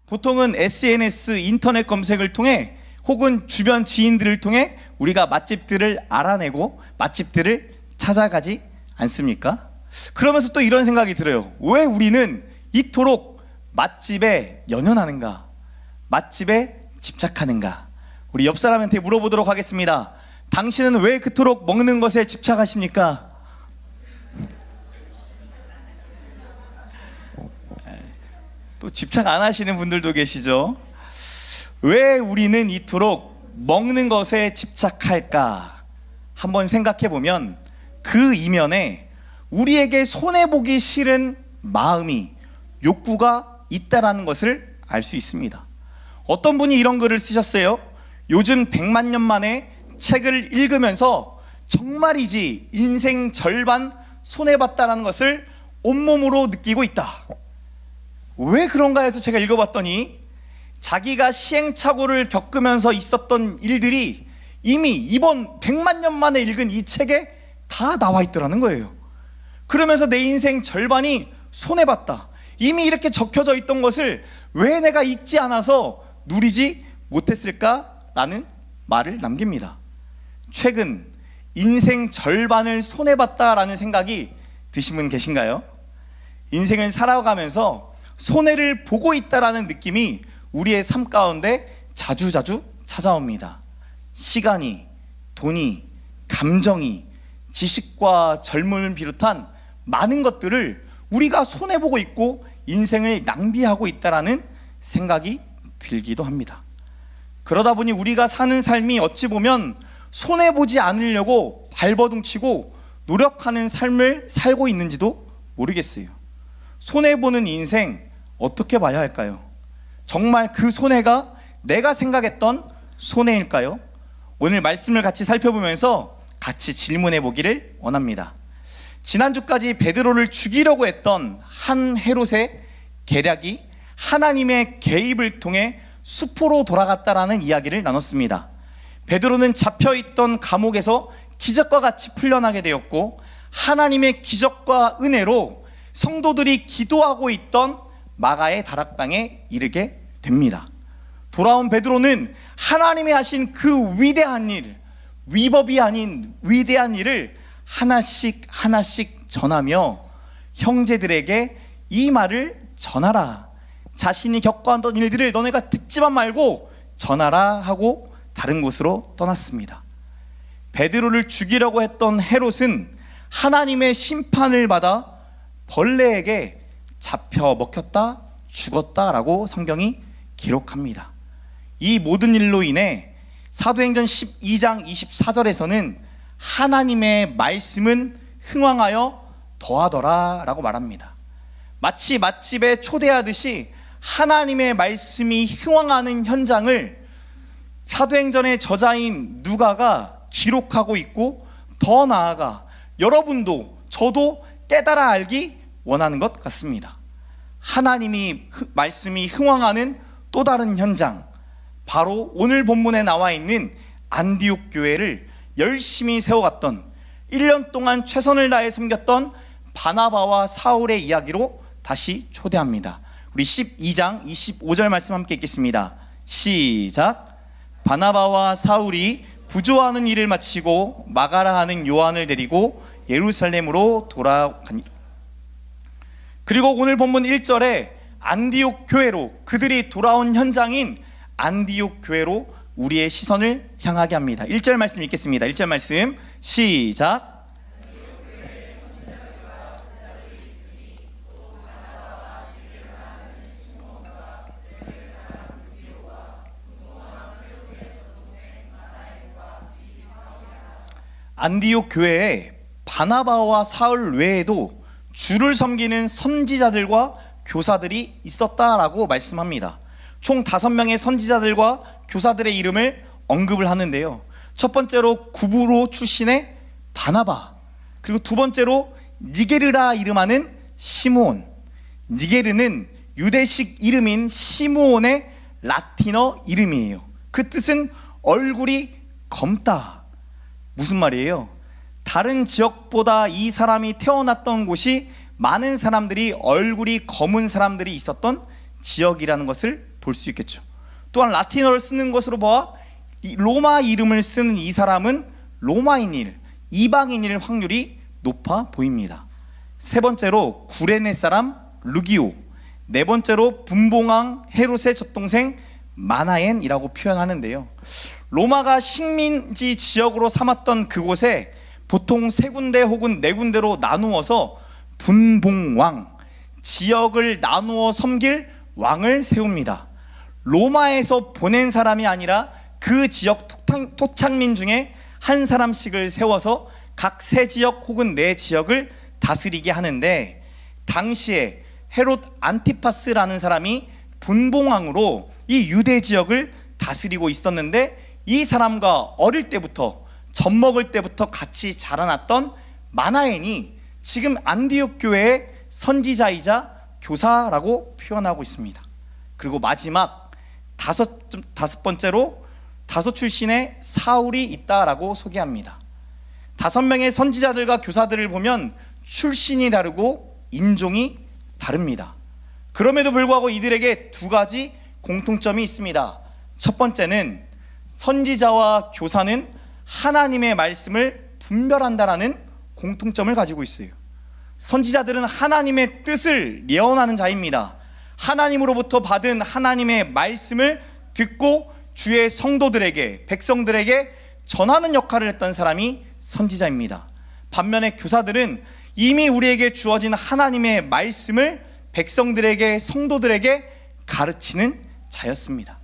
보통은 SNS, 인터넷 검색을 통해 혹은 주변 지인들을 통해 우리가 맛집들을 알아내고 맛집들을 찾아가지 않습니까? 그러면서 또 이런 생각이 들어요. 왜 우리는 이토록 맛집에 연연하는가? 맛집에 집착하는가? 우리 옆 사람한테 물어보도록 하겠습니다. 당신은 왜 그토록 먹는 것에 집착하십니까? 또 집착 안 하시는 분들도 계시죠? 왜 우리는 이토록 먹는 것에 집착할까? 한번 생각해 보면 그 이면에 우리에게 손해보기 싫은 마음이, 욕구가 있다라는 것을 알 수 있습니다. 어떤 분이 이런 글을 쓰셨어요. 요즘 100만 년 만에 책을 읽으면서 정말이지 인생 절반 손해봤다라는 것을 온몸으로 느끼고 있다. 왜 그런가 해서 제가 읽어봤더니 자기가 시행착오를 겪으면서 있었던 일들이 이미 이번 100만 년 만에 읽은 이 책에 다 나와 있더라는 거예요. 그러면서 내 인생 절반이 손해봤다. 이미 이렇게 적혀져 있던 것을 왜 내가 읽지 않아서 누리지 못했을까라는 말을 남깁니다. 최근 인생 절반을 손해봤다라는 생각이 드신 분 계신가요? 인생을 살아가면서 손해를 보고 있다라는 느낌이 우리의 삶 가운데 자주자주 찾아옵니다. 시간이, 돈이, 감정이, 지식과 젊음을 비롯한 많은 것들을 우리가 손해보고 있고 인생을 낭비하고 있다라는 생각이 들기도 합니다. 그러다 보니 우리가 사는 삶이 어찌 보면 손해보지 않으려고 발버둥치고 노력하는 삶을 살고 있는지도 모르겠어요. 손해보는 인생 어떻게 봐야 할까요? 정말 그 손해가 내가 생각했던 손해일까요? 오늘 말씀을 같이 살펴보면서 같이 질문해 보기를 원합니다. 지난주까지 베드로를 죽이려고 했던 한 헤롯의 계략이 하나님의 개입을 통해 수포로 돌아갔다라는 이야기를 나눴습니다. 베드로는 잡혀있던 감옥에서 기적과 같이 풀려나게 되었고 하나님의 기적과 은혜로 성도들이 기도하고 있던 마가의 다락방에 이르게 됩니다. 돌아온 베드로는 하나님이 하신 그 위대한 일, 위법이 아닌 위대한 일을 하나씩 하나씩 전하며 형제들에게 이 말을 전하라. 자신이 겪어왔던 일들을 너네가 듣지만 말고 전하라 하고 다른 곳으로 떠났습니다. 베드로를 죽이려고 했던 헤롯은 하나님의 심판을 받아 벌레에게 잡혀 먹혔다, 죽었다라고 성경이 기록합니다. 이 모든 일로 인해 사도행전 12장 24절에서는 하나님의 말씀은 흥왕하여 더하더라 라고 말합니다. 마치 맛집에 초대하듯이 하나님의 말씀이 흥왕하는 현장을 사도행전의 저자인 누가가 기록하고 있고, 더 나아가 여러분도 저도 깨달아 알기 원하는 것 같습니다. 하나님이 말씀이 흥왕하는 또 다른 현장, 바로 오늘 본문에 나와 있는 안디옥 교회를 열심히 세워갔던, 1년 동안 최선을 다해 섬겼던 바나바와 사울의 이야기로 다시 초대합니다. 우리 12장 25절 말씀 함께 읽겠습니다. 시작. 바나바와 사울이 부조하는 일을 마치고 마가라 하는 요한을 데리고 예루살렘으로 돌아가니라. 그리고 오늘 본문 1절에 안디옥 교회로, 그들이 돌아온 현장인 안디옥 교회로 우리의 시선을 향하게 합니다. 1절 말씀 읽겠습니다. 1절 말씀 시작. 안디옥 교회에 바나바와 사울 외에도 주를 섬기는 선지자들과 교사들이 있었다라고 말씀합니다. 총 5명의 선지자들과 교사들의 이름을 언급을 하는데요. 첫 번째로 구브로 출신의 바나바, 그리고 두 번째로 니게르라 이름하는 시므온. 니게르는 유대식 이름인 시므온의 라틴어 이름이에요. 그 뜻은 얼굴이 검다. 무슨 말이에요? 다른 지역보다 이 사람이 태어났던 곳이 많은 사람들이 얼굴이 검은 사람들이 있었던 지역이라는 것을 볼 수 있겠죠. 또한 라틴어를 쓰는 것으로 보아 로마 이름을 쓰는 이 사람은 로마인일, 이방인일 확률이 높아 보입니다. 세 번째로 구레네 사람 루기오, 네 번째로 분봉왕 헤롯의 젖동생 마나엔이라고 표현하는데요. 로마가 식민지 지역으로 삼았던 그곳에 보통 세 군데 혹은 네 군데로 나누어서 분봉왕, 지역을 나누어 섬길 왕을 세웁니다. 로마에서 보낸 사람이 아니라 그 지역 토착민 중에 한 사람씩을 세워서 각 세 지역 혹은 네 지역을 다스리게 하는데, 당시에 헤롯 안티파스라는 사람이 분봉왕으로 이 유대 지역을 다스리고 있었는데, 이 사람과 어릴 때부터 젖 먹을 때부터 같이 자라났던 마나엔이 지금 안디옥 교회의 선지자이자 교사라고 표현하고 있습니다. 그리고 마지막 다섯 번째로 다소 출신의 사울이 있다라고 소개합니다. 5명의 선지자들과 교사들을 보면 출신이 다르고 인종이 다릅니다. 그럼에도 불구하고 이들에게 두 가지 공통점이 있습니다. 첫 번째는 선지자와 교사는 하나님의 말씀을 분별한다라는 공통점을 가지고 있어요. 선지자들은 하나님의 뜻을 예언하는 자입니다. 하나님으로부터 받은 하나님의 말씀을 듣고 주의 성도들에게, 백성들에게 전하는 역할을 했던 사람이 선지자입니다. 반면에 교사들은 이미 우리에게 주어진 하나님의 말씀을 백성들에게, 성도들에게 가르치는 자였습니다.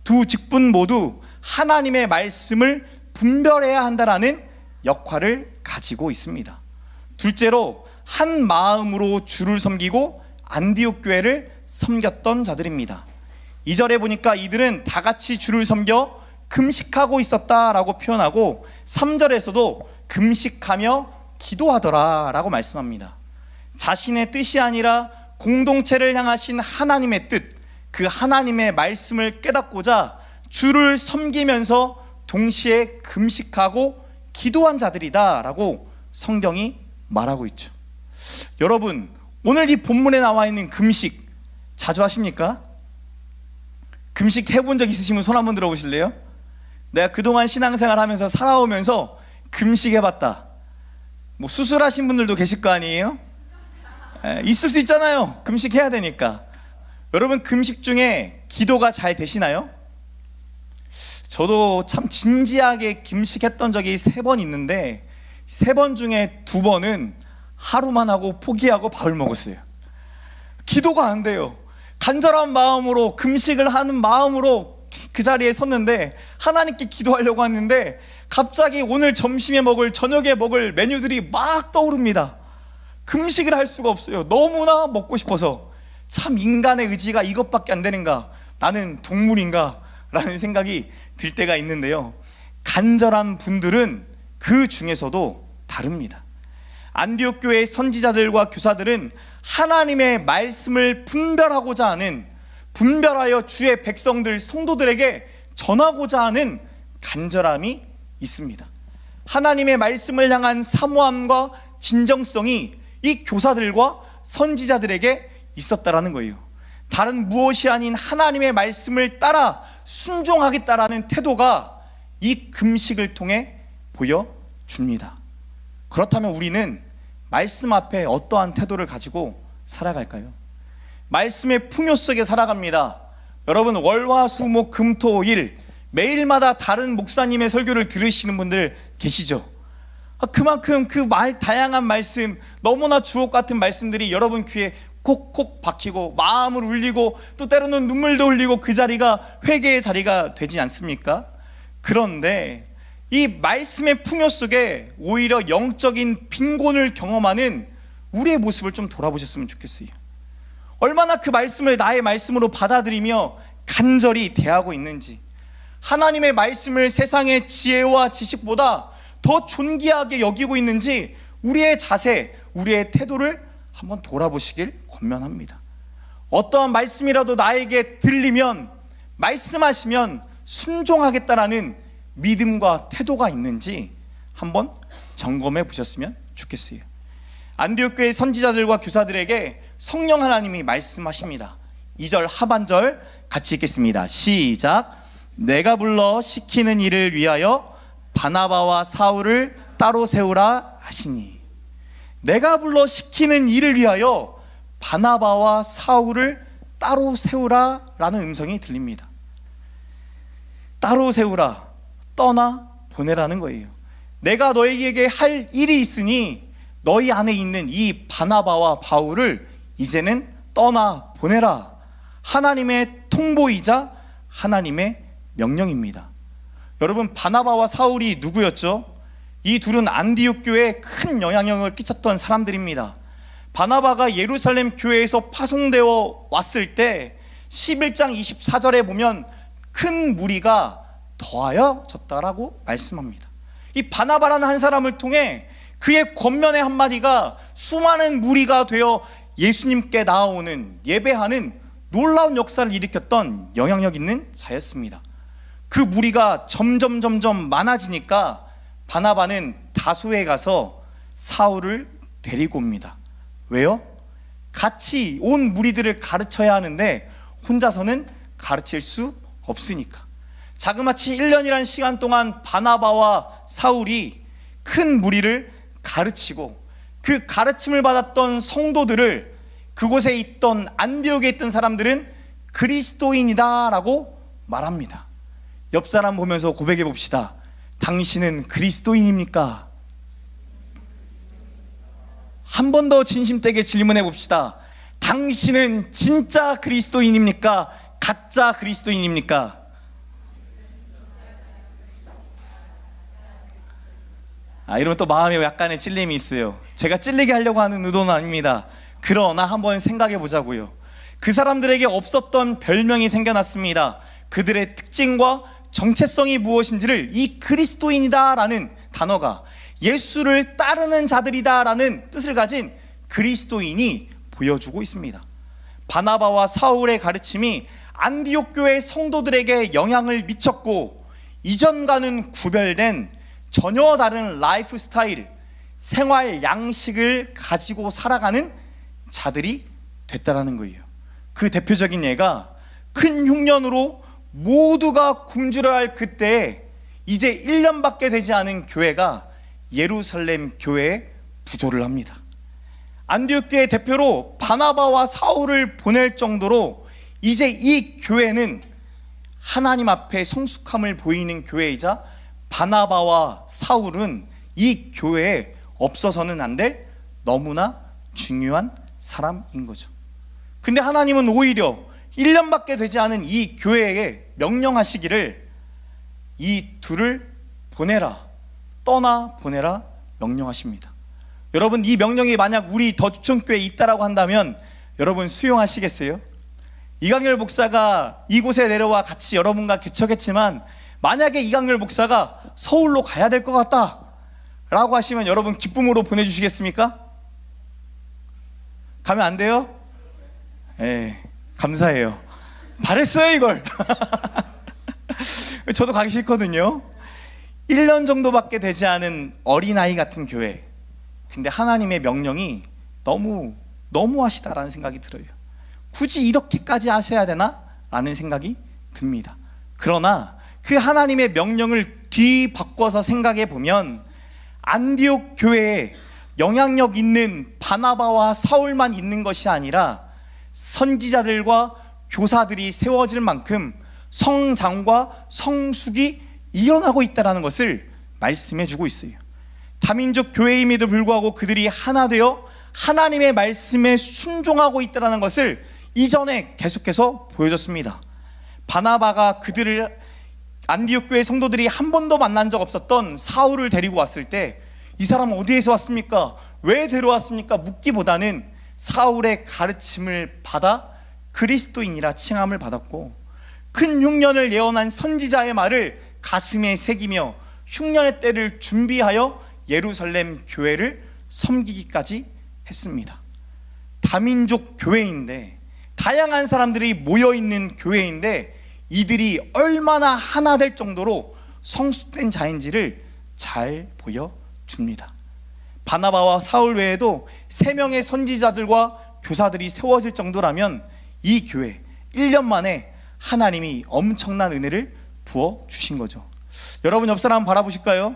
두 직분 모두 하나님의 말씀을 분별해야 한다라는 역할을 가지고 있습니다. 둘째로 한 마음으로 주를 섬기고 안디옥 교회를 섬겼던 자들입니다. 2절에 보니까 이들은 다 같이 주를 섬겨 금식하고 있었다라고 표현하고, 3절에서도 금식하며 기도하더라 라고 말씀합니다. 자신의 뜻이 아니라 공동체를 향하신 하나님의 뜻, 그 하나님의 말씀을 깨닫고자 주를 섬기면서 동시에 금식하고 기도한 자들이다 라고 성경이 말하고 있죠. 여러분, 오늘 이 본문에 나와 있는 금식 자주 하십니까? 금식 해본 적 있으시면 손 한번 들어보실래요? 내가 그동안 신앙생활 하면서 살아오면서 금식 해봤다. 뭐 수술하신 분들도 계실 거 아니에요? 있을 수 있잖아요. 금식 해야 되니까. 여러분, 금식 중에 기도가 잘 되시나요? 저도 참 진지하게 금식했던 적이 3번 있는데, 3번 중에 2번은 하루만 하고 포기하고 밥을 먹었어요. 기도가 안 돼요. 간절한 마음으로, 금식을 하는 마음으로 그 자리에 섰는데 하나님께 기도하려고 하는데 갑자기 오늘 점심에 먹을, 저녁에 먹을 메뉴들이 막 떠오릅니다. 금식을 할 수가 없어요. 너무나 먹고 싶어서. 참, 인간의 의지가 이것밖에 안 되는가, 나는 동물인가 라는 생각이 들 때가 있는데요, 간절한 분들은 그 중에서도 다릅니다. 안디옥 교회의 선지자들과 교사들은 하나님의 말씀을 분별하고자 하는, 분별하여 주의 백성들, 성도들에게 전하고자 하는 간절함이 있습니다. 하나님의 말씀을 향한 사모함과 진정성이 이 교사들과 선지자들에게 있었다라는 거예요. 다른 무엇이 아닌 하나님의 말씀을 따라 순종하겠다라는 태도가 이 금식을 통해 보여줍니다. 그렇다면 우리는 말씀 앞에 어떠한 태도를 가지고 살아갈까요? 말씀의 풍요 속에 살아갑니다. 여러분, 월화수목 금토일 매일마다 다른 목사님의 설교를 들으시는 분들 계시죠? 그만큼 그 다양한 말씀, 너무나 주옥 같은 말씀들이 여러분 귀에 콕콕 박히고 마음을 울리고 또 때로는 눈물도 흘리고 그 자리가 회개의 자리가 되지 않습니까? 그런데 이 말씀의 풍요 속에 오히려 영적인 빈곤을 경험하는 우리의 모습을 좀 돌아보셨으면 좋겠어요. 얼마나 그 말씀을 나의 말씀으로 받아들이며 간절히 대하고 있는지, 하나님의 말씀을 세상의 지혜와 지식보다 더 존귀하게 여기고 있는지 우리의 자세, 우리의 태도를 한번 돌아보시길 권면합니다. 어떠한 말씀이라도 나에게 들리면, 말씀하시면 순종하겠다라는 믿음과 태도가 있는지 한번 점검해 보셨으면 좋겠어요. 안디옥 교회 선지자들과 교사들에게 성령 하나님이 말씀하십니다. 2절 하반절 같이 읽겠습니다. 시작. 내가 불러 시키는 일을 위하여 바나바와 사울을 따로 세우라 하시니. 내가 불러 시키는 일을 위하여 바나바와 사울을 따로 세우라 라는 음성이 들립니다. 따로 세우라, 떠나 보내라는 거예요. 내가 너에게 할 일이 있으니 너희 안에 있는 이 바나바와 바울을 이제는 떠나 보내라. 하나님의 통보이자 하나님의 명령입니다. 여러분, 바나바와 사울이 누구였죠? 이 둘은 안디옥 교회에 큰 영향력을 끼쳤던 사람들입니다. 바나바가 예루살렘 교회에서 파송되어 왔을 때 11장 24절에 보면 큰 무리가 더하여졌다라고 말씀합니다. 이 바나바라는 한 사람을 통해 그의 권면의 한마디가 수많은 무리가 되어 예수님께 나아오는, 예배하는 놀라운 역사를 일으켰던 영향력 있는 자였습니다. 그 무리가 점점 많아지니까 바나바는 다소에 가서 사울을 데리고 옵니다. 왜요? 같이 온 무리들을 가르쳐야 하는데 혼자서는 가르칠 수 없으니까. 자그마치 1년이라는 시간 동안 바나바와 사울이 큰 무리를 가르치고 그 가르침을 받았던 성도들을, 그곳에 있던 안디옥에 있던 사람들은 그리스도인이다 라고 말합니다. 옆 사람 보면서 고백해 봅시다. 당신은 그리스도인입니까? 한 번 더 진심되게 질문해 봅시다. 당신은 진짜 그리스도인입니까? 가짜 그리스도인입니까? 이러면 또 마음에 약간의 찔림이 있어요. 제가 찔리게 하려고 하는 의도는 아닙니다. 그러나 한번 생각해 보자고요. 그 사람들에게 없었던 별명이 생겨났습니다. 그들의 특징과 정체성이 무엇인지를 이 그리스도인이다라는 단어가, 예수를 따르는 자들이다라는 뜻을 가진 그리스도인이 보여주고 있습니다. 바나바와 사울의 가르침이 안디옥 교회 성도들에게 영향을 미쳤고, 이전과는 구별된 전혀 다른 라이프 스타일, 생활 양식을 가지고 살아가는 자들이 됐다라는 거예요. 그 대표적인 예가 큰 흉년으로 모두가 굶주려 할 그때에 이제 1년밖에 되지 않은 교회가 예루살렘 교회에 부조를 합니다. 안디옥 교회 대표로 바나바와 사울을 보낼 정도로 이제 이 교회는 하나님 앞에 성숙함을 보이는 교회이자 바나바와 사울은 이 교회에 없어서는 안 될 너무나 중요한 사람인 거죠. 근데 하나님은 오히려 1년밖에 되지 않은 이 교회에 명령하시기를 이 둘을 보내라, 떠나 보내라 명령하십니다. 여러분, 이 명령이 만약 우리 더주천교회에 있다라고 한다면 여러분 수용하시겠어요? 이강렬 목사가 이곳에 내려와 같이 여러분과 개척했지만 만약에 이강렬 목사가 서울로 가야 될 것 같다 라고 하시면 여러분 기쁨으로 보내주시겠습니까? 가면 안 돼요? 네, 감사해요. 바랬어요 이걸. 저도 가기 싫거든요. 1년 정도밖에 되지 않은 어린아이 같은 교회, 근데 하나님의 명령이 너무하시다라는 생각이 들어요. 굳이 이렇게까지 하셔야 되나? 라는 생각이 듭니다. 그러나 그 하나님의 명령을 뒤바꿔서 생각해 보면 안디옥 교회에 영향력 있는 바나바와 사울만 있는 것이 아니라 선지자들과 교사들이 세워질 만큼 성장과 성숙이 일어나고 있다는 것을 말씀해 주고 있어요. 다민족 교회임에도 불구하고 그들이 하나 되어 하나님의 말씀에 순종하고 있다는 것을 이전에 계속해서 보여줬습니다. 바나바가 그들을, 안디옥 교회 성도들이 한 번도 만난 적 없었던 사울을 데리고 왔을 때 이 사람은 어디에서 왔습니까? 왜 데려왔습니까? 묻기보다는 사울의 가르침을 받아 그리스도인이라 칭함을 받았고, 큰 흉년을 예언한 선지자의 말을 가슴에 새기며 흉년의 때를 준비하여 예루살렘 교회를 섬기기까지 했습니다. 다민족 교회인데, 다양한 사람들이 모여있는 교회인데 이들이 얼마나 하나 될 정도로 성숙된 자인지를 잘 보여줍니다. 바나바와 사울 외에도 3명의 선지자들과 교사들이 세워질 정도라면 이 교회, 1년 만에 하나님이 엄청난 은혜를 부어주신 거죠. 여러분 옆 사람 바라보실까요?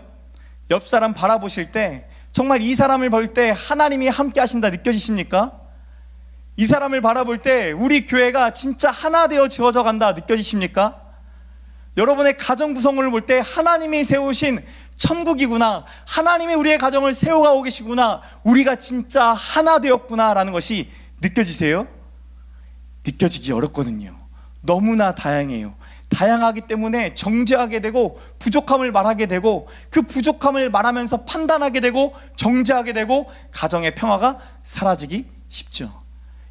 옆 사람 바라보실 때 정말 이 사람을 볼 때 하나님이 함께 하신다 느껴지십니까? 이 사람을 바라볼 때 우리 교회가 진짜 하나 되어 지어져 간다 느껴지십니까? 여러분의 가정 구성을 볼 때 하나님이 세우신 천국이구나, 하나님이 우리의 가정을 세워가고 계시구나, 우리가 진짜 하나 되었구나 라는 것이 느껴지세요? 느껴지기 어렵거든요. 너무나 다양해요. 다양하기 때문에 정죄하게 되고 부족함을 말하게 되고 그 부족함을 말하면서 판단하게 되고 정죄하게 되고 가정의 평화가 사라지기 쉽죠.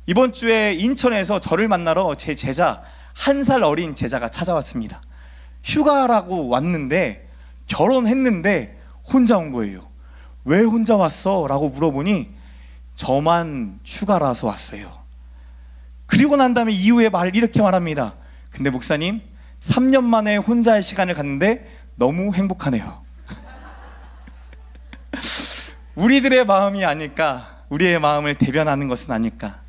이번 주에 인천에서 저를 만나러 제 제자, 1살 어린 제자가 찾아왔습니다. 휴가라고 왔는데 결혼했는데 혼자 온 거예요. 왜 혼자 왔어? 라고 물어보니 저만 휴가라서 왔어요. 그리고 난 다음에 이후에 이렇게 말합니다. 근데 목사님, 3년 만에 혼자의 시간을 갖는데 너무 행복하네요. 우리들의 마음이 아닐까? 우리의 마음을 대변하는 것은 아닐까?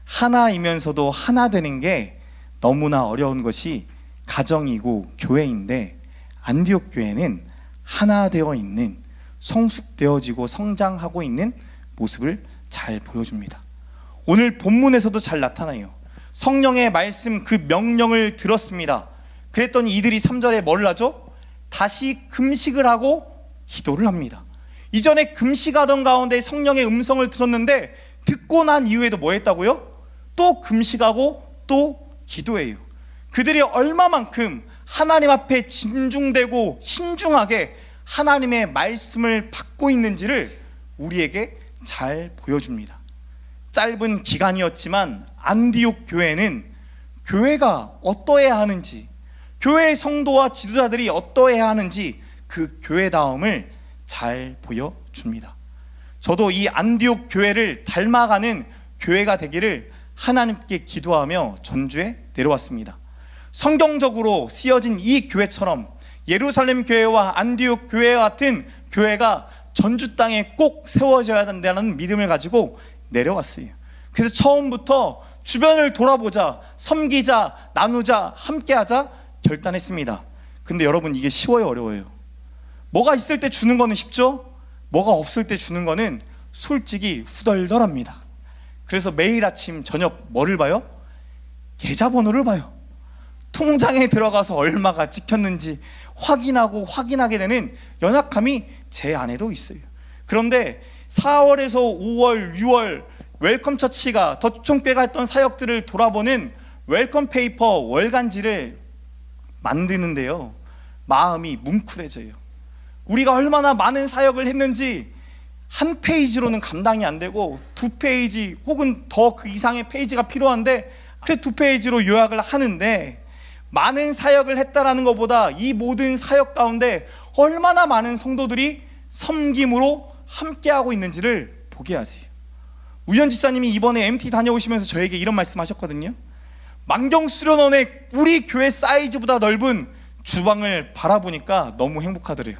하나이면서도 하나 되는 게 너무나 어려운 것이 가정이고 교회인데, 안디옥 교회는 하나 되어 있는, 성숙되어지고 성장하고 있는 모습을 잘 보여줍니다. 오늘 본문에서도 잘 나타나요. 성령의 말씀, 그 명령을 들었습니다. 그랬더니 이들이 3절에 뭘 하죠? 다시 금식을 하고 기도를 합니다. 이전에 금식하던 가운데 성령의 음성을 들었는데 듣고 난 이후에도 뭐 했다고요? 또 금식하고 또 기도해요. 그들이 얼마만큼 하나님 앞에 진중되고 신중하게 하나님의 말씀을 받고 있는지를 우리에게 잘 보여줍니다. 짧은 기간이었지만 안디옥 교회는 교회가 어떠해야 하는지, 교회의 성도와 지도자들이 어떠해야 하는지 그 교회다움을 잘 보여줍니다. 저도 이 안디옥 교회를 닮아가는 교회가 되기를 하나님께 기도하며 전주에 내려왔습니다. 성경적으로 쓰여진 이 교회처럼 예루살렘 교회와 안디옥 교회 같은 교회가 전주 땅에 꼭 세워져야 된다는 믿음을 가지고 내려왔어요. 그래서 처음부터 주변을 돌아보자, 섬기자, 나누자, 함께하자 결단했습니다. 근데 여러분, 이게 쉬워요, 어려워요? 뭐가 있을 때 주는 거는 쉽죠? 뭐가 없을 때 주는 거는 솔직히 후덜덜합니다. 그래서 매일 아침 저녁 뭐를 봐요? 계좌번호를 봐요. 통장에 들어가서 얼마가 찍혔는지 확인하게 되는 연약함이 제 안에도 있어요. 그런데 4월에서 5월, 6월 웰컴 처치가 더총교회가 했던 사역들을 돌아보는 웰컴 페이퍼 월간지를 만드는데요, 마음이 뭉클해져요. 우리가 얼마나 많은 사역을 했는지 한 페이지로는 감당이 안 되고 2페이지 혹은 더 그 이상의 페이지가 필요한데 그 2페이지로 요약을 하는데, 많은 사역을 했다라는 것보다 이 모든 사역 가운데 얼마나 많은 성도들이 섬김으로 함께하고 있는지를 보게 하세요. 우현 지사님이 이번에 MT 다녀오시면서 저에게 이런 말씀 하셨거든요. 만경수련원의 우리 교회 사이즈보다 넓은 주방을 바라보니까 너무 행복하더래요.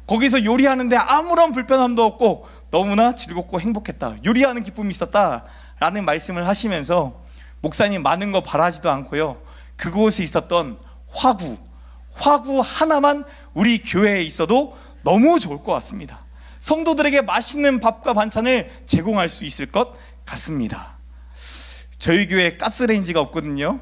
거기서 요리하는데 아무런 불편함도 없고 너무나 즐겁고 행복했다, 요리하는 기쁨이 있었다 라는 말씀을 하시면서, 목사님 많은 거 바라지도 않고요, 그곳에 있었던 화구 하나만 우리 교회에 있어도 너무 좋을 것 같습니다. 성도들에게 맛있는 밥과 반찬을 제공할 수 있을 것 같습니다. 저희 교회에 가스레인지가 없거든요.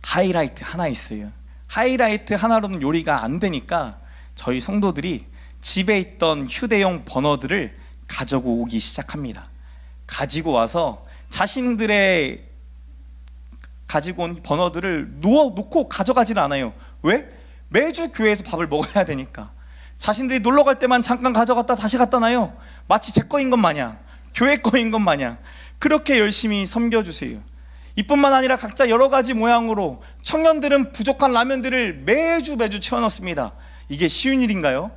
하이라이트 하나 있어요. 하이라이트 하나로는 요리가 안 되니까 저희 성도들이 집에 있던 휴대용 버너들을 가지고 오기 시작합니다. 가지고 와서 자신들의 가지고 온 버너들을 놓고 가져가지는 않아요. 왜? 매주 교회에서 밥을 먹어야 되니까. 자신들이 놀러 갈 때만 잠깐 가져갔다 다시 갖다 놔요. 마치 제 거인 것 마냥, 교회 거인 것 마냥. 그렇게 열심히 섬겨주세요. 이뿐만 아니라 각자 여러 가지 모양으로 청년들은 부족한 라면들을 매주 채워넣습니다. 이게 쉬운 일인가요?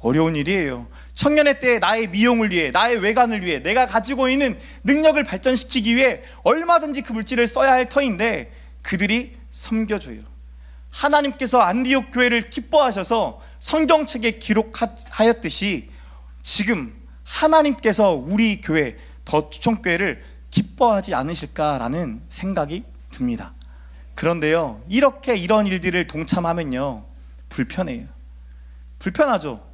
어려운 일이에요. 청년의 때에 나의 미용을 위해, 나의 외관을 위해, 내가 가지고 있는 능력을 발전시키기 위해 얼마든지 그 물질을 써야 할 터인데 그들이 섬겨줘요. 하나님께서 안디옥 교회를 기뻐하셔서 성경책에 기록하였듯이 지금 하나님께서 우리 교회 더추천교회를 기뻐하지 않으실까라는 생각이 듭니다. 그런데요, 이렇게 이런 일들을 동참하면요, 불편해요. 불편하죠.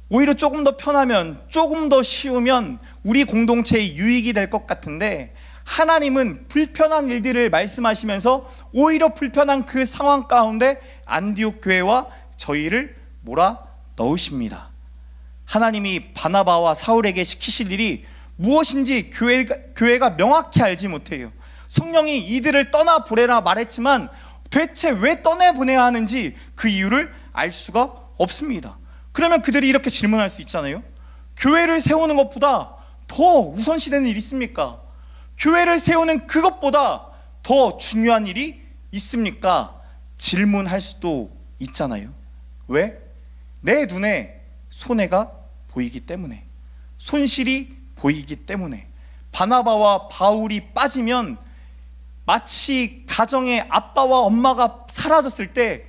오히려 조금 더 편하면, 조금 더 쉬우면 우리 공동체의 유익이 될 것 같은데, 하나님은 불편한 일들을 말씀하시면서 오히려 불편한 그 상황 가운데 안디옥 교회와 저희를 몰아 넣으십니다. 하나님이 바나바와 사울에게 시키실 일이 무엇인지 교회가 명확히 알지 못해요. 성령이 이들을 떠나보내라 말했지만 대체 왜 떠나보내야 하는지 그 이유를 알 수가 없습니다. 그러면 그들이 이렇게 질문할 수 있잖아요. 교회를 세우는 것보다 더 우선시되는 일이 있습니까? 교회를 세우는 그것보다 더 중요한 일이 있습니까? 질문할 수도 있잖아요. 왜? 내 눈에 손해가 보이기 때문에, 손실이 보이기 때문에. 바나바와 바울이 빠지면 마치 가정의 아빠와 엄마가 사라졌을 때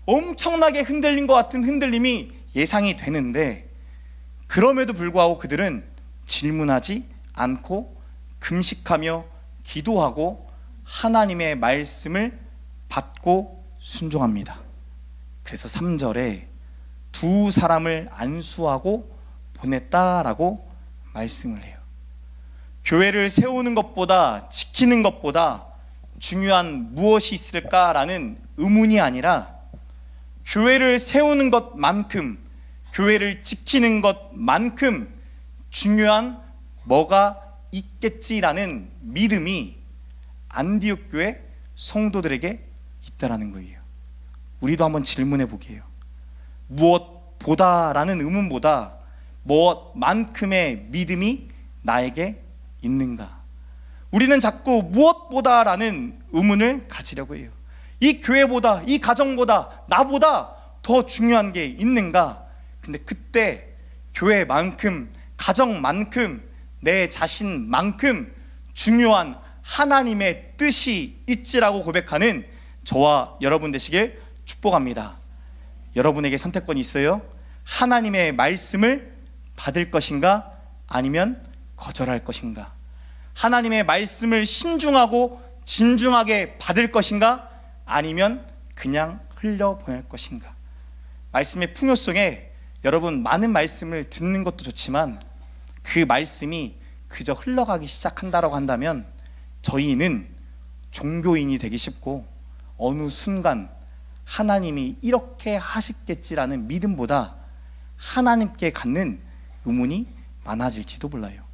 엄청나게 흔들린 것 같은 흔들림이 예상이 되는데, 그럼에도 불구하고 그들은 질문하지 않고 금식하며 기도하고 하나님의 말씀을 받고 순종합니다. 그래서 3절에 두 사람을 안수하고 보냈다라고 말씀을 해요. 교회를 세우는 것보다, 지키는 것보다 중요한 무엇이 있을까라는 의문이 아니라, 교회를 세우는 것만큼, 교회를 지키는 것만큼 중요한 뭐가 있겠지라는 믿음이 안디옥 교회 성도들에게 있다라는 거예요. 우리도 한번 질문해 보게요. 무엇보다라는 의문보다 무엇만큼의 믿음이 나에게 있는가? 우리는 자꾸 무엇보다라는 의문을 가지려고 해요. 이 교회보다, 이 가정보다, 나보다 더 중요한 게 있는가? 근데 그때 교회만큼, 가정만큼, 내 자신만큼 중요한 하나님의 뜻이 있지라고 고백하는 저와 여러분 되시길 축복합니다. 여러분에게 선택권이 있어요. 하나님의 말씀을 받을 것인가, 아니면 거절할 것인가? 하나님의 말씀을 신중하고 진중하게 받을 것인가, 아니면 그냥 흘려보낼 것인가? 말씀의 풍요성에 여러분, 많은 말씀을 듣는 것도 좋지만 그 말씀이 그저 흘러가기 시작한다라고 한다면 저희는 종교인이 되기 쉽고, 어느 순간 하나님이 이렇게 하시겠지라는 믿음보다 하나님께 갖는 의문이 많아질지도 몰라요.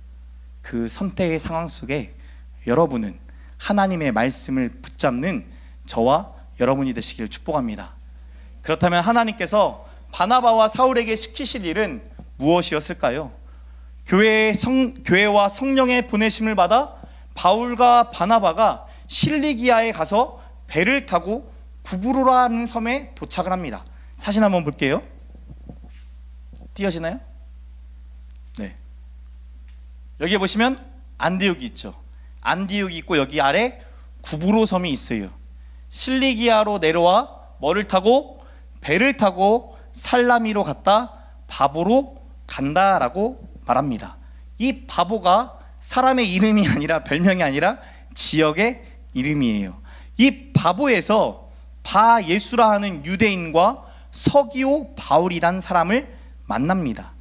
그 선택의 상황 속에 여러분은 하나님의 말씀을 붙잡는 저와 여러분이 되시길 축복합니다. 그렇다면 하나님께서 바나바와 사울에게 시키실 일은 무엇이었을까요? 교회와 성령의 보내심을 받아 바울과 바나바가 실리기아에 가서 배를 타고 구브로라는 섬에 도착을 합니다. 사진 한번 볼게요. 띄어지나요? 네. 여기 보시면 안디옥이 있죠. 안디옥이 있고 여기 아래 구브로 섬이 있어요. 실리기아로 내려와 뭐를 타고? 배를 타고 살라미로 갔다 바보로 간다라고 말합니다. 이 바보가 사람의 이름이 아니라, 별명이 아니라 지역의 이름이에요. 이 바보에서 바예수라 하는 유대인과 서기오 바울이란 사람을 만납니다.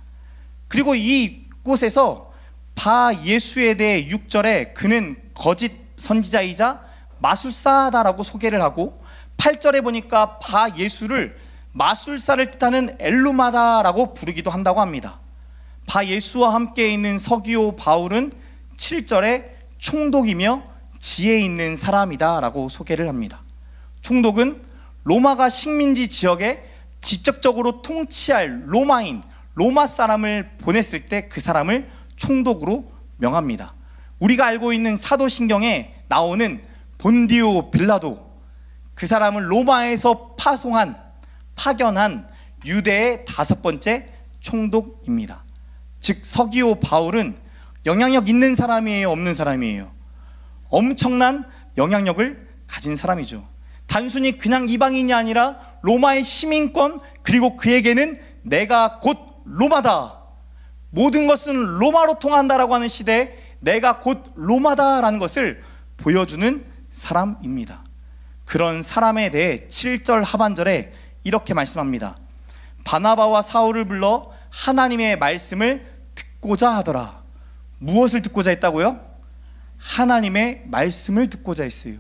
그리고 이곳에서 바예수에 대해 6절에 그는 거짓 선지자이자 마술사다라고 소개를 하고, 8절에 보니까 바예수를 마술사를 뜻하는 엘루마다라고 부르기도 한다고 합니다. 바예수와 함께 있는 서기오 바울은 7절에 총독이며 지혜 있는 사람이다 라고 소개를 합니다. 총독은 로마가 식민지 지역에 직접적으로 통치할 로마인, 로마 사람을 보냈을 때 그 사람을 총독으로 명합니다. 우리가 알고 있는 사도신경에 나오는 본디오 빌라도, 그 사람을 로마에서 파견한 유대의 5번째 총독입니다. 즉 서기오 바울은 영향력 있는 사람이에요, 없는 사람이에요? 엄청난 영향력을 가진 사람이죠. 단순히 그냥 이방인이 아니라 로마의 시민권, 그리고 그에게는 내가 곧 로마다, 모든 것은 로마로 통한다라고 하는 시대에 내가 곧 로마다라는 것을 보여주는 사람입니다. 그런 사람에 대해 7절 하반절에 이렇게 말씀합니다. 바나바와 사울을 불러 하나님의 말씀을 듣고자 하더라. 무엇을 듣고자 했다고요? 하나님의 말씀을 듣고자 했어요.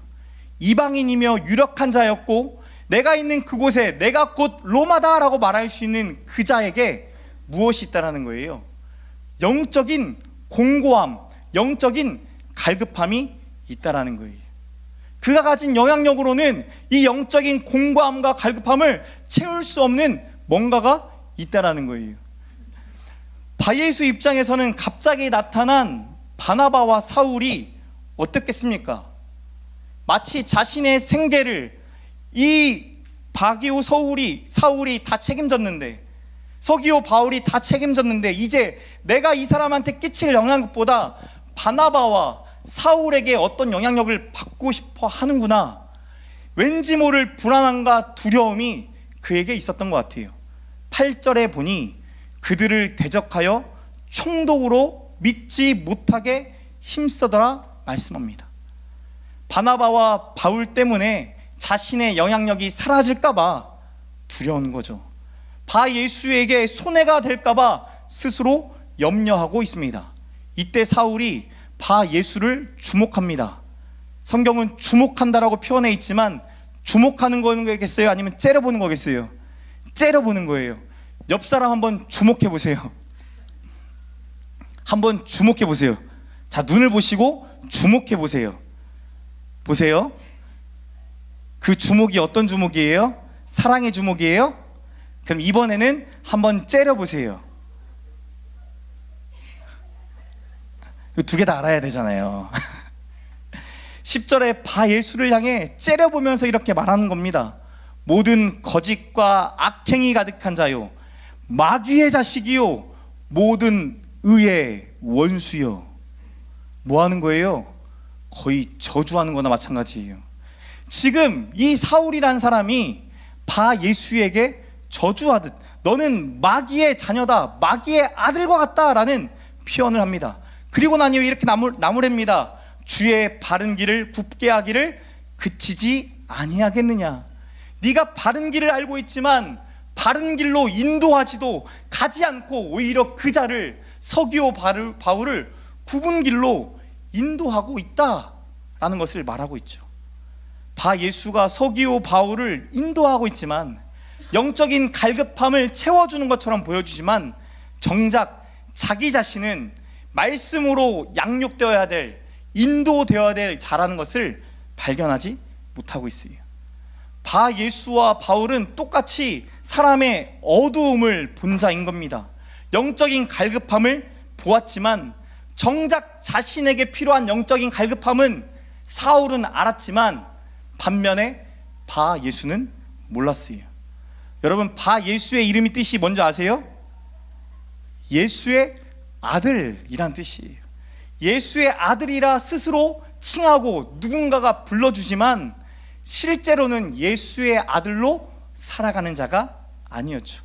이방인이며 유력한 자였고 내가 있는 그곳에 내가 곧 로마다라고 말할 수 있는 그 자에게 무엇이 있다라는 거예요? 영적인 공고함, 영적인 갈급함이 있다라는 거예요. 그가 가진 영향력으로는 이 영적인 공고함과 갈급함을 채울 수 없는 뭔가가 있다라는 거예요. 바예수 입장에서는 갑자기 나타난 바나바와 사울이 어떻겠습니까? 마치 자신의 생계를 이 바기오 사울이 다 책임졌는데, 서기오 바울이 다 책임졌는데, 이제 내가 이 사람한테 끼칠 영향력보다 바나바와 사울에게 어떤 영향력을 받고 싶어 하는구나, 왠지 모를 불안함과 두려움이 그에게 있었던 것 같아요. 8절에 보니 그들을 대적하여 총독으로 믿지 못하게 힘쓰더라 말씀합니다. 바나바와 바울 때문에 자신의 영향력이 사라질까봐 두려운 거죠. 바예수에게 손해가 될까봐 스스로 염려하고 있습니다. 이때 사울이 바예수를 주목합니다. 성경은 주목한다라고 표현해 있지만 주목하는 거겠어요? 아니면 째려보는 거겠어요? 째려보는 거예요. 옆 사람 한번 주목해 보세요. 한번 주목해 보세요. 자, 눈을 보시고 주목해 보세요. 보세요. 그 주목이 어떤 주목이에요? 사랑의 주목이에요? 그럼 이번에는 한번 째려보세요. 두 개 다 알아야 되잖아요. 10절에 바예수를 향해 째려보면서 이렇게 말하는 겁니다. 모든 거짓과 악행이 가득한 자요, 마귀의 자식이요, 모든 의의 원수요. 뭐 하는 거예요? 거의 저주하는 거나 마찬가지예요. 지금 이 사울이라는 사람이 바예수에게 저주하듯 너는 마귀의 자녀다, 마귀의 아들과 같다라는 표현을 합니다. 그리고 난 이후에 이렇게 나무랍니다. 주의 바른 길을 굽게 하기를 그치지 아니하겠느냐. 네가 바른 길을 알고 있지만 바른 길로 인도하지도 가지 않고 오히려 그 자를, 서기오 바울을 굽은 길로 인도하고 있다라는 것을 말하고 있죠. 바예수가 서기오 바울을 인도하고 있지만, 영적인 갈급함을 채워주는 것처럼 보여주지만 정작 자기 자신은 말씀으로 양육되어야 될, 인도되어야 될 자라는 것을 발견하지 못하고 있어요. 바예수와 바울은 똑같이 사람의 어두움을 본 자인 겁니다. 영적인 갈급함을 보았지만 정작 자신에게 필요한 영적인 갈급함은 사울은 알았지만 반면에 바예수는 몰랐어요. 여러분, 바예수의 이름이 뜻이 뭔지 아세요? 예수의 아들이란 뜻이에요. 예수의 아들이라 스스로 칭하고 누군가가 불러주지만 실제로는 예수의 아들로 살아가는 자가 아니었죠.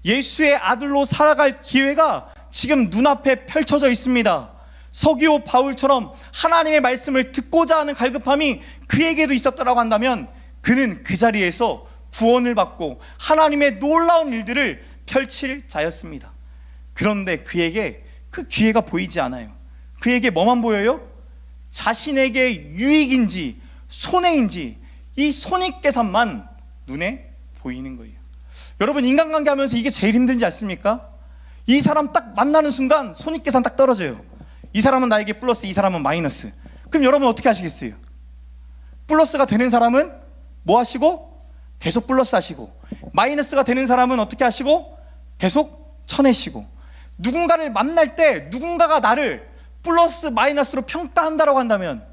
예수의 아들로 살아갈 기회가 지금 눈앞에 펼쳐져 있습니다. 서기오 바울처럼 하나님의 말씀을 듣고자 하는 갈급함이 그에게도 있었다라고 한다면 그는 그 자리에서 구원을 받고 하나님의 놀라운 일들을 펼칠 자였습니다. 그런데 그에게 그 기회가 보이지 않아요. 그에게 뭐만 보여요? 자신에게 유익인지 손해인지 이 손익계산만 눈에 보이는 거예요. 여러분, 인간관계 하면서 이게 제일 힘들지 않습니까? 이 사람 딱 만나는 순간 손익계산 딱 떨어져요. 이 사람은 나에게 플러스, 이 사람은 마이너스. 그럼 여러분 어떻게 하시겠어요? 플러스가 되는 사람은 뭐 하시고? 계속 플러스 하시고, 마이너스가 되는 사람은 어떻게 하시고? 계속 쳐내시고. 누군가를 만날 때 누군가가 나를 플러스 마이너스로 평가한다라고 한다면,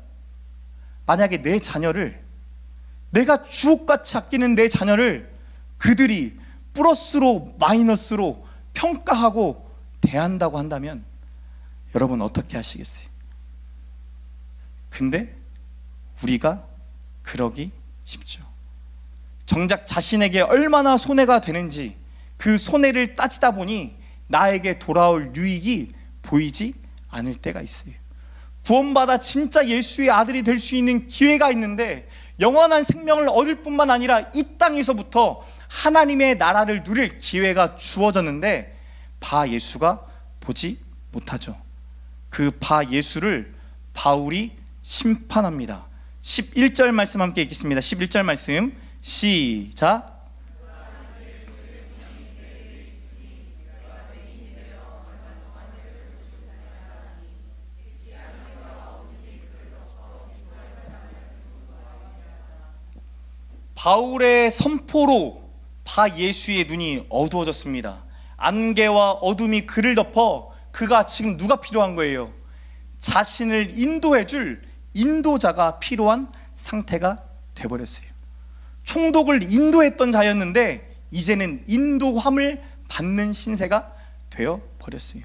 만약에 내 자녀를, 내가 주옥같이 아끼는 내 자녀를 그들이 플러스로 마이너스로 평가하고 대한다고 한다면 여러분 어떻게 하시겠어요? 근데 우리가 그러기 쉽죠. 정작 자신에게 얼마나 손해가 되는지 그 손해를 따지다 보니 나에게 돌아올 유익이 보이지 않을 때가 있어요. 구원받아 진짜 예수의 아들이 될 수 있는 기회가 있는데 영원한 생명을 얻을 뿐만 아니라 이 땅에서부터 하나님의 나라를 누릴 기회가 주어졌는데 바 예수가 보지 못하죠. 그 바 예수를 바울이 심판합니다. 11절 말씀 함께 읽겠습니다. 11절 말씀 시작. 바울의 선포로 바 예수의 눈이 어두워졌습니다. 안개와 어둠이 그를 덮어 그가 지금 누가 필요한 거예요? 자신을 인도해줄 인도자가 필요한 상태가 돼버렸어요. 총독을 인도했던 자였는데 이제는 인도함을 받는 신세가 되어버렸어요.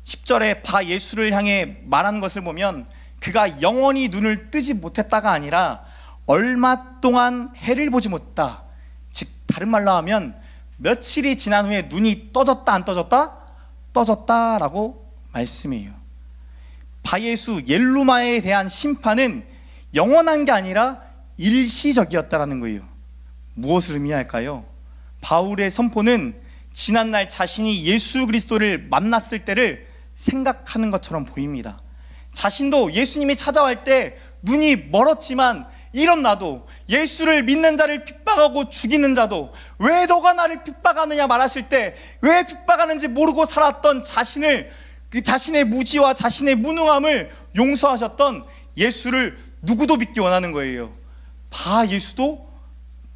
10절에 바 예수를 향해 말한 것을 보면 그가 영원히 눈을 뜨지 못했다가 아니라 얼마 동안 해를 보지 못했다. 즉 다른 말로 하면 며칠이 지난 후에 눈이 떠졌다 안 떠졌다? 떠졌다라고 말씀해요. 바예수 옐루마에 대한 심판은 영원한 게 아니라 일시적이었다라는 거예요. 무엇을 의미할까요? 바울의 선포는 지난날 자신이 예수 그리스도를 만났을 때를 생각하는 것처럼 보입니다. 자신도 예수님이 찾아올 때 눈이 멀었지만 이런 나도 예수를 믿는 자를 핍박하고 죽이는 자도 왜 너가 나를 핍박하느냐 말하실 때 왜 핍박하는지 모르고 살았던 자신을 그 자신의 무지와 자신의 무능함을 용서하셨던 예수를 누구도 믿기 원하는 거예요. 바 예수도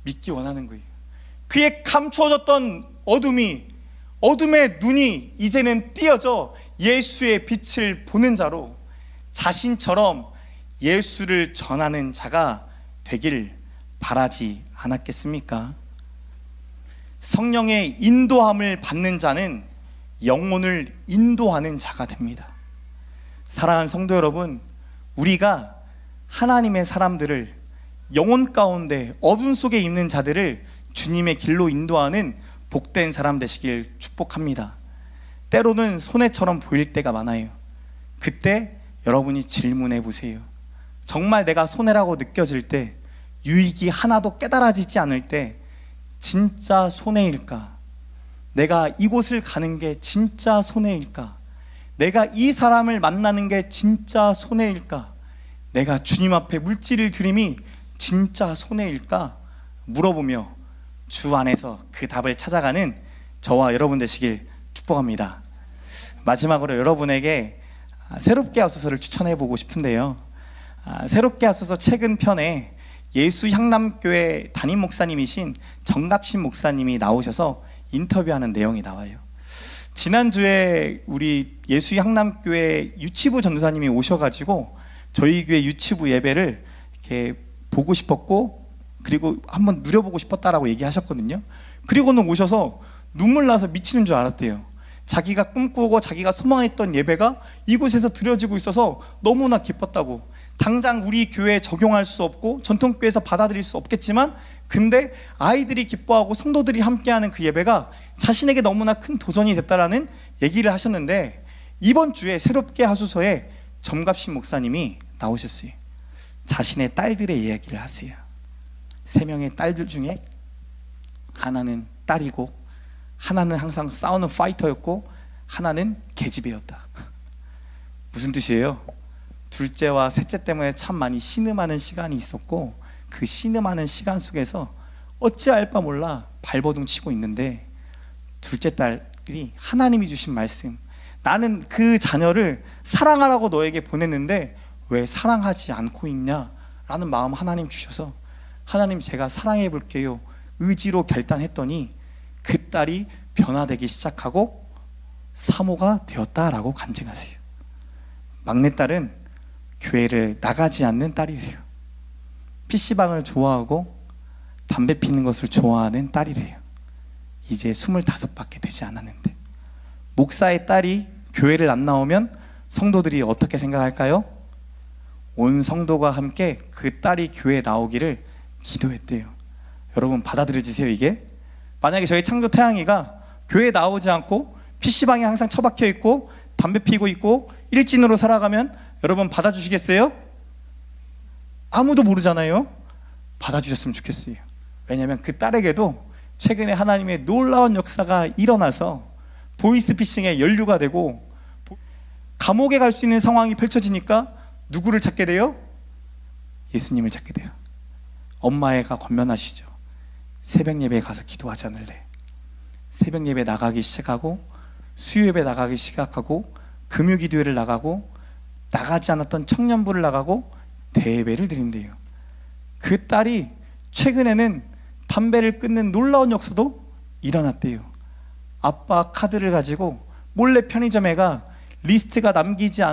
믿기 원하는 거예요. 그의 감추어졌던 어둠의 눈이 이제는 띄어져 예수의 빛을 보는 자로 자신처럼 예수를 전하는 자가 되길 바라지 않았겠습니까? 성령의 인도함을 받는 자는 영혼을 인도하는 자가 됩니다. 사랑하는 성도 여러분, 우리가 하나님의 사람들을 영혼 가운데 어둠 속에 있는 자들을 주님의 길로 인도하는 복된 사람 되시길 축복합니다. 때로는 손해처럼 보일 때가 많아요. 그때 여러분이 질문해 보세요. 정말 내가 손해라고 느껴질 때, 유익이 하나도 깨달아지지 않을 때 진짜 손해일까? 내가 이곳을 가는 게 진짜 손해일까? 내가 이 사람을 만나는 게 진짜 손해일까? 내가 주님 앞에 물질을 드림이 진짜 손해일까? 물어보며 주 안에서 그 답을 찾아가는 저와 여러분 되시길 축복합니다. 마지막으로 여러분에게 새롭게 하소서를 추천해보고 싶은데요. 새롭게 하소서 최근 편에 예수 향남교회 담임 목사님이신 정갑신 목사님이 나오셔서 인터뷰하는 내용이 나와요. 지난주에 우리 예수 향남교회 유치부 전도사님이 오셔가지고 저희 교회 유치부 예배를 이렇게 보고 싶었고 그리고 한번 누려보고 싶었다라고 얘기하셨거든요. 그리고는 오셔서 눈물 나서 미치는 줄 알았대요. 자기가 꿈꾸고 자기가 소망했던 예배가 이곳에서 드려지고 있어서 너무나 기뻤다고. 당장 우리 교회에 적용할 수 없고 전통교회에서 받아들일 수 없겠지만 근데 아이들이 기뻐하고 성도들이 함께하는 그 예배가 자신에게 너무나 큰 도전이 됐다라는 얘기를 하셨는데, 이번 주에 새롭게 하소서에 정갑신 목사님이 나오셨어요. 자신의 딸들의 이야기를 하세요. 3명의 딸들 중에 하나는 딸이고 하나는 항상 싸우는 파이터였고 하나는 계집애였다. 무슨 뜻이에요? 둘째와 셋째 때문에 참 많이 신음하는 시간이 있었고 그 신음하는 시간 속에서 어찌할 바 몰라 발버둥 치고 있는데 둘째 딸이 하나님이 주신 말씀, 나는 그 자녀를 사랑하라고 너에게 보냈는데 왜 사랑하지 않고 있냐 라는 마음 하나님 주셔서 하나님 제가 사랑해 볼게요 의지로 결단했더니 그 딸이 변화되기 시작하고 사모가 되었다라고 간증하세요. 막내딸은 교회를 나가지 않는 딸이래요. PC방을 좋아하고 담배 피는 것을 좋아하는 딸이래요. 이제 25밖에 되지 않았는데 목사의 딸이 교회를 안 나오면 성도들이 어떻게 생각할까요? 온 성도가 함께 그 딸이 교회에 나오기를 기도했대요. 여러분 받아들여지세요. 이게 만약에 저희 창조 태양이가 교회에 나오지 않고 PC방에 항상 처박혀 있고 담배 피고 있고 일진으로 살아가면 여러분 받아주시겠어요? 아무도 모르잖아요. 받아주셨으면 좋겠어요. 왜냐하면 그 딸에게도 최근에 하나님의 놀라운 역사가 일어나서 보이스피싱에 연루가 되고 감옥에 갈 수 있는 상황이 펼쳐지니까 누구를 찾게 돼요? 예수님을 찾게 돼요. 엄마애가 권면하시죠. 새벽 예배에 가서 기도하지 않을래? 새벽 예배 나가기 시작하고 수요 예배 나가기 시작하고 금요 기도회를 나가고 나가지 않았던 청년부를 나가고 대예배를 드린대요. 그 딸이 최근에는 담배를 끊는 놀라운 역사도 일어났대요. 아빠 카드를 가지고 몰래 편의점에 가 리스트가 남기지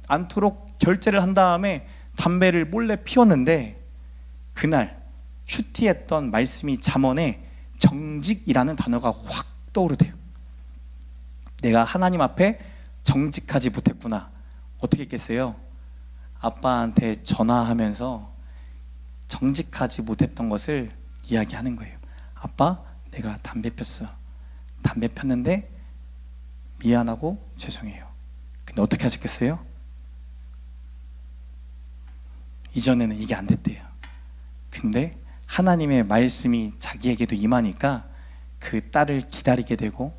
않도록 결제를 한 다음에 담배를 몰래 피웠는데 그날 큐티했던 말씀이 잠언에 정직이라는 단어가 확 떠오르대요. 내가 하나님 앞에 정직하지 못했구나. 어떻게 했겠어요? 아빠한테 전화하면서 정직하지 못했던 것을 이야기하는 거예요. 아빠, 내가 담배 폈어. 담배 폈는데 미안하고 죄송해요. 근데 어떻게 하셨겠어요? 이전에는 이게 안 됐대요. 근데 하나님의 말씀이 자기에게도 임하니까 그 딸을 기다리게 되고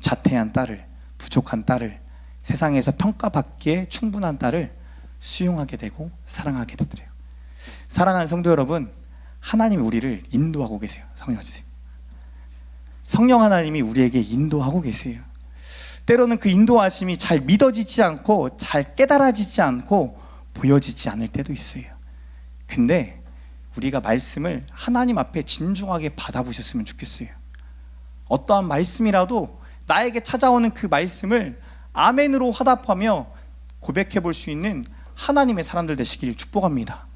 자퇴한 딸을, 부족한 딸을, 세상에서 평가받기에 충분한 딸을 수용하게 되고 사랑하게 되더래요. 사랑하는 성도 여러분, 하나님이 우리를 인도하고 계세요. 성령 주세요. 성령 하나님이 우리에게 인도하고 계세요. 때로는 그 인도하심이 잘 믿어지지 않고 잘 깨달아지지 않고 보여지지 않을 때도 있어요. 근데 우리가 말씀을 하나님 앞에 진중하게 받아보셨으면 좋겠어요. 어떠한 말씀이라도 나에게 찾아오는 그 말씀을 아멘으로 화답하며 고백해 볼 수 있는 하나님의 사람들 되시길 축복합니다.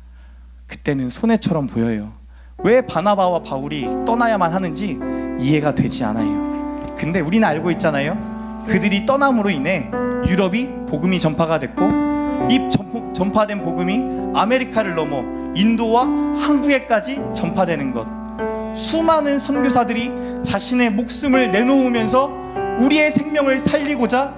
그때는 손해처럼 보여요. 왜 바나바와 바울이 떠나야만 하는지 이해가 되지 않아요. 근데 우리는 알고 있잖아요. 그들이 떠남으로 인해 유럽이 복음이 전파가 됐고 이 전파된 복음이 아메리카를 넘어 인도와 한국에까지 전파되는 것. 수많은 선교사들이 자신의 목숨을 내놓으면서 우리의 생명을 살리고자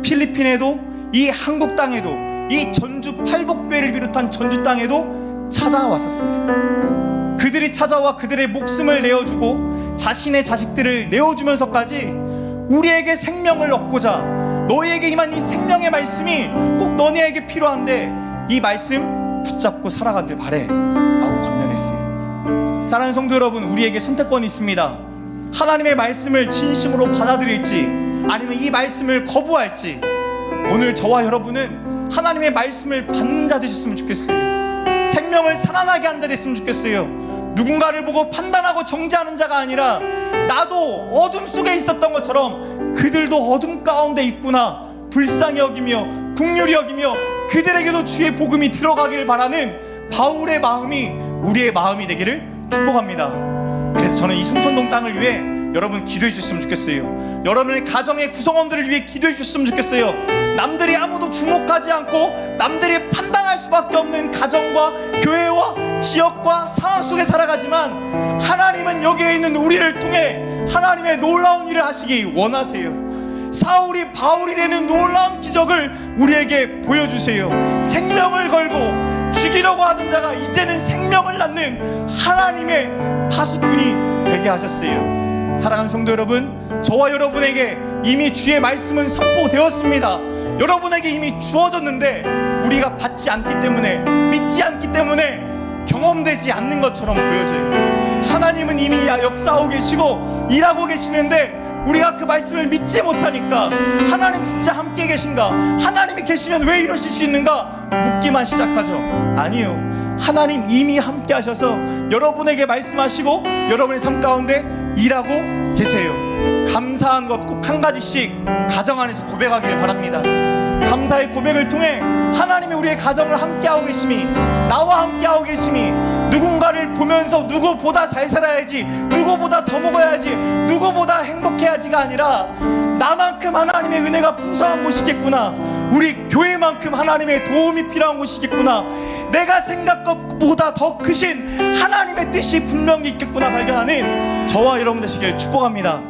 필리핀에도 이 한국 땅에도 이 전주 팔복교회를 비롯한 전주 땅에도 찾아왔었어요. 그들이 찾아와 그들의 목숨을 내어주고 자신의 자식들을 내어주면서까지 우리에게 생명을 얻고자 너희에게 임한 이 생명의 말씀이 꼭 너네에게 필요한데 이 말씀 붙잡고 살아가길 바래 라고 권면했어요. 사랑하는 성도 여러분, 우리에게 선택권이 있습니다. 하나님의 말씀을 진심으로 받아들일지 아니면 이 말씀을 거부할지. 오늘 저와 여러분은 하나님의 말씀을 받는 자 되셨으면 좋겠어요. 생명을 살아나게 하는 자 됐으면 좋겠어요. 누군가를 보고 판단하고 정죄하는 자가 아니라 나도 어둠 속에 있었던 것처럼 그들도 어둠 가운데 있구나 불쌍히 여기며 긍휼히 여기며 그들에게도 주의 복음이 들어가기를 바라는 바울의 마음이 우리의 마음이 되기를 축복합니다. 그래서 저는 이 성촌동 땅을 위해 여러분 기도해 주셨으면 좋겠어요. 여러분의 가정의 구성원들을 위해 기도해 주셨으면 좋겠어요. 남들이 아무도 주목하지 않고 남들이 판단할 수밖에 없는 가정과 교회와 지역과 상황 속에 살아가지만 하나님은 여기에 있는 우리를 통해 하나님의 놀라운 일을 하시기 원하세요. 사울이 바울이 되는 놀라운 기적을 우리에게 보여주세요. 생명을 걸고 죽이려고 하던 자가 이제는 생명을 낳는 하나님의 파수꾼이 되게 하셨어요. 사랑하는 성도 여러분, 저와 여러분에게 이미 주의 말씀은 선포되었습니다. 여러분에게 이미 주어졌는데 우리가 받지 않기 때문에, 믿지 않기 때문에 경험되지 않는 것처럼 보여져요. 하나님은 이미 역사하고 계시고 일하고 계시는데 우리가 그 말씀을 믿지 못하니까 하나님 진짜 함께 계신가? 하나님이 계시면 왜 이러실 수 있는가? 묻기만 시작하죠. 아니요, 하나님 이미 함께 하셔서 여러분에게 말씀하시고 여러분의 삶 가운데 일하고 계세요. 감사한 것 꼭 한 가지씩 가정 안에서 고백하기를 바랍니다. 감사의 고백을 통해 하나님이 우리의 가정을 함께하고 계심이, 나와 함께하고 계심이, 누군가를 보면서 누구보다 잘 살아야지, 누구보다 더 먹어야지, 누구보다 행복해야지가 아니라 나만큼 하나님의 은혜가 풍성한 곳이겠구나, 우리 교회만큼 하나님의 도움이 필요한 곳이겠구나, 내가 생각보다 더 크신 하나님의 뜻이 분명히 있겠구나 발견하는 저와 여러분 되시길 축복합니다.